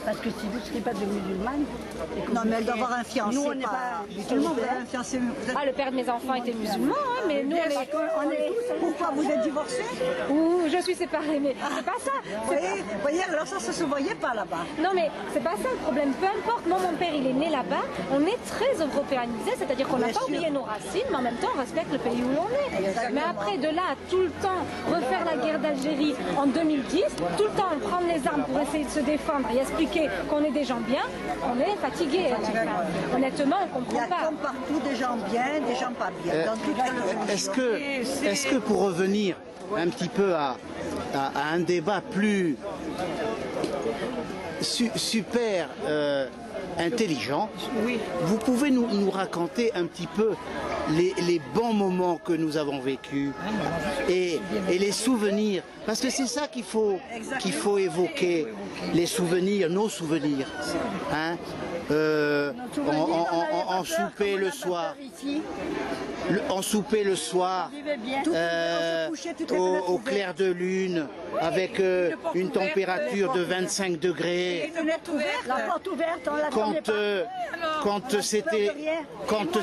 Parce que si vous ne serez pas de musulmane... Non, mais elle doit avoir un fiancé. Nous, on n'est pas... Tout le monde a un fiancé. Ah, le père de mes enfants était musulman, hein, mais nous, on est... Pourquoi vous êtes divorcés? Ouh, je suis séparée, mais c'est pas ça. Vous voyez, alors ça se voyait pas là-bas. Non, mais c'est pas ça le problème. Peu importe, moi, mon père, il est né là-bas. On est très européanisé, c'est-à-dire qu'on n'a pas oublié nos racines, mais en même temps, on respecte le pays où l'on est. Exactement. Mais après, de là à tout le temps refaire la guerre d'Algérie en 2010, tout le temps prendre les armes pour essayer de se défendre et expliquer qu'on est des gens bien, on est fatigué. Honnêtement, on comprend pas. Il y a comme partout des gens bien, des gens pas bien. Dans toutes les religions. Est-ce que pour revenir un petit peu à un débat plus super intelligent, vous pouvez nous raconter un petit peu les bons moments que nous avons vécus et les souvenirs, parce que c'est ça qu'il faut évoquer, les souvenirs, nos souvenirs. Hein, en souper le soir. En souper le soir, au clair de lune, avec une température de 25 degrés. La porte ouverte, on la quand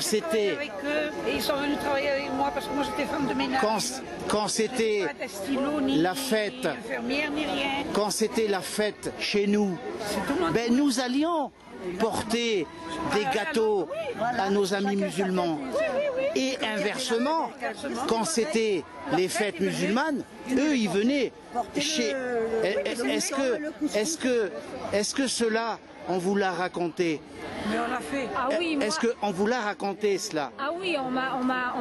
c'était et ils sont venus travailler avec moi parce que moi j'étais femme de ménage. Quand c'était la fête, quand c'était la fête chez nous, ben nous allions porter des gâteaux à nos amis musulmans. Et inversement, quand c'était les fêtes musulmanes, eux ils venaient chez... Est-ce que cela, on vous l'a raconté? Mais on l'a fait. Ah oui, est-ce qu'on vous l'a raconté cela? Ah oui, on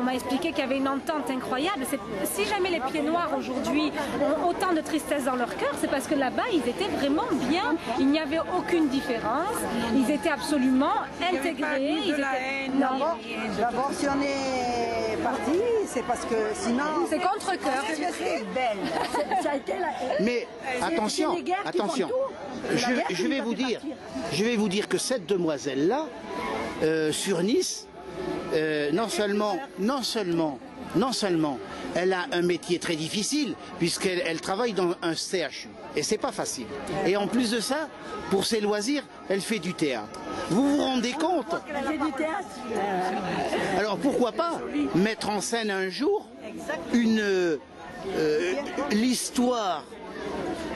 m'a expliqué qu'il y avait une entente incroyable. Si jamais les pieds noirs aujourd'hui ont autant de tristesse dans leur cœur, c'est parce que là-bas ils étaient vraiment bien. Il n'y avait aucune différence. Ils étaient absolument intégrés. D'abord, si on est parti, c'est parce que sinon... C'est contre-cœur. C'est belle. Ça a été Mais attention, attention. Je vais vous dire que cette demoiselle-là, sur Nice, non seulement, elle a un métier très difficile, puisqu'elle travaille dans un CHU. Et c'est pas facile. Et en plus de ça, pour ses loisirs, elle fait du théâtre. Vous vous rendez compte? Alors pourquoi pas mettre en scène un jour l'histoire,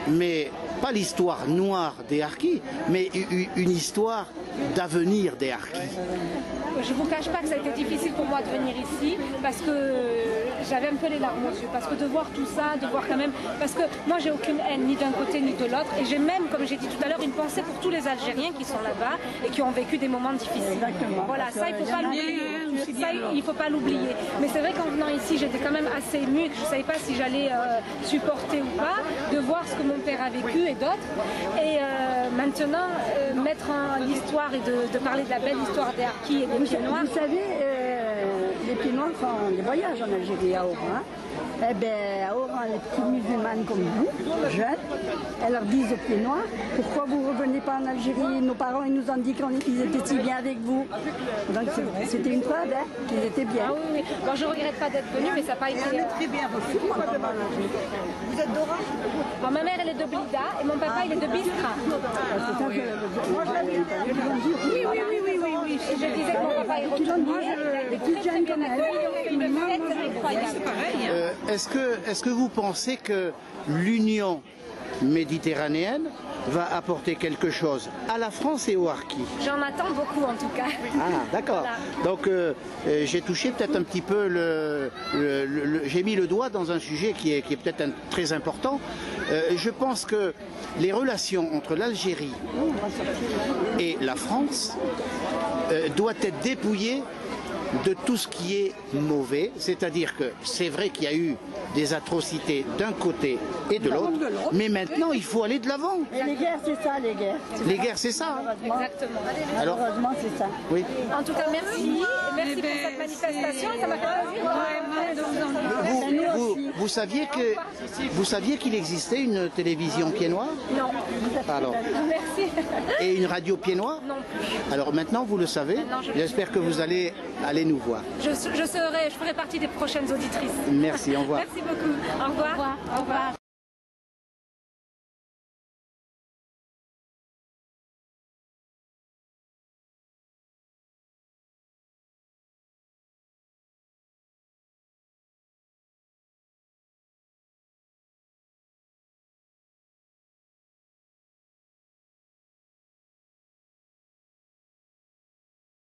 mais pas l'histoire noire des Harkis, mais une histoire d'avenir des Harkis. Je ne vous cache pas que ça a été difficile pour moi de venir ici parce que j'avais un peu les larmes aux yeux, parce que de voir tout ça, de voir quand même, parce que moi j'ai aucune haine ni d'un côté ni de l'autre et j'ai même, comme j'ai dit tout à l'heure, une pensée pour tous les Algériens qui sont là-bas et qui ont vécu des moments difficiles. Exactement. Voilà, ça il ne faut pas l'oublier. Ça il faut pas l'oublier. Mais c'est vrai qu'en venant ici, j'étais quand même assez émue, que je ne savais pas si j'allais supporter ou pas, de voir ce que mon père a vécu et d'autres. Et maintenant, mettre en l'histoire et de parler de la belle histoire des Harkis et des pieds noirs. Vous savez, les pieds noirs font des voyages en Algérie à Oran. Eh bien, à Oran, les petites musulmanes comme vous, jeunes, elles leur disent aux pieds noirs, pourquoi vous ne revenez pas en Algérie? Nos parents ils nous ont dit qu'ils étaient si bien avec vous. Donc c'était une preuve hein, qu'ils étaient bien. Ah oui, oui. Bon, je ne regrette pas d'être venue, mais ça n'a pas été... très bien reçu. Vous êtes d'Oran? Bon, ma mère elle est de Blida et mon papa il est de Biskra. Moi, je l'avais Oui. Et je disais que mon papa est retourné, il a été très bien accueilli, on fait une fête incroyable. Est-ce que vous pensez que l'union méditerranéenne va apporter quelque chose à la France et aux Harkis? J'en attends beaucoup en tout cas. Ah d'accord. Voilà. Donc j'ai touché peut-être un petit peu j'ai mis le doigt dans un sujet qui est peut-être très important. Je pense que les relations entre l'Algérie et la France doivent être dépouillées de tout ce qui est mauvais, c'est-à-dire que c'est vrai qu'il y a eu des atrocités d'un côté et de l'autre, mais maintenant il faut aller de l'avant. Et les guerres, c'est ça, les guerres. Les guerres, c'est ça. Hein. Exactement. Alors, heureusement, c'est ça. Oui. En tout cas, merci. Merci pour cette manifestation. Ça m'a fait plaisir. Vous saviez qu'il existait une télévision pieds noirs? Non. Alors. Merci. Et une radio pieds noirs? Non plus. Alors maintenant vous le savez. J'espère que vous allez nous voir. Je ferai partie des prochaines auditrices. Merci, au revoir. Merci beaucoup. Au revoir. Au revoir.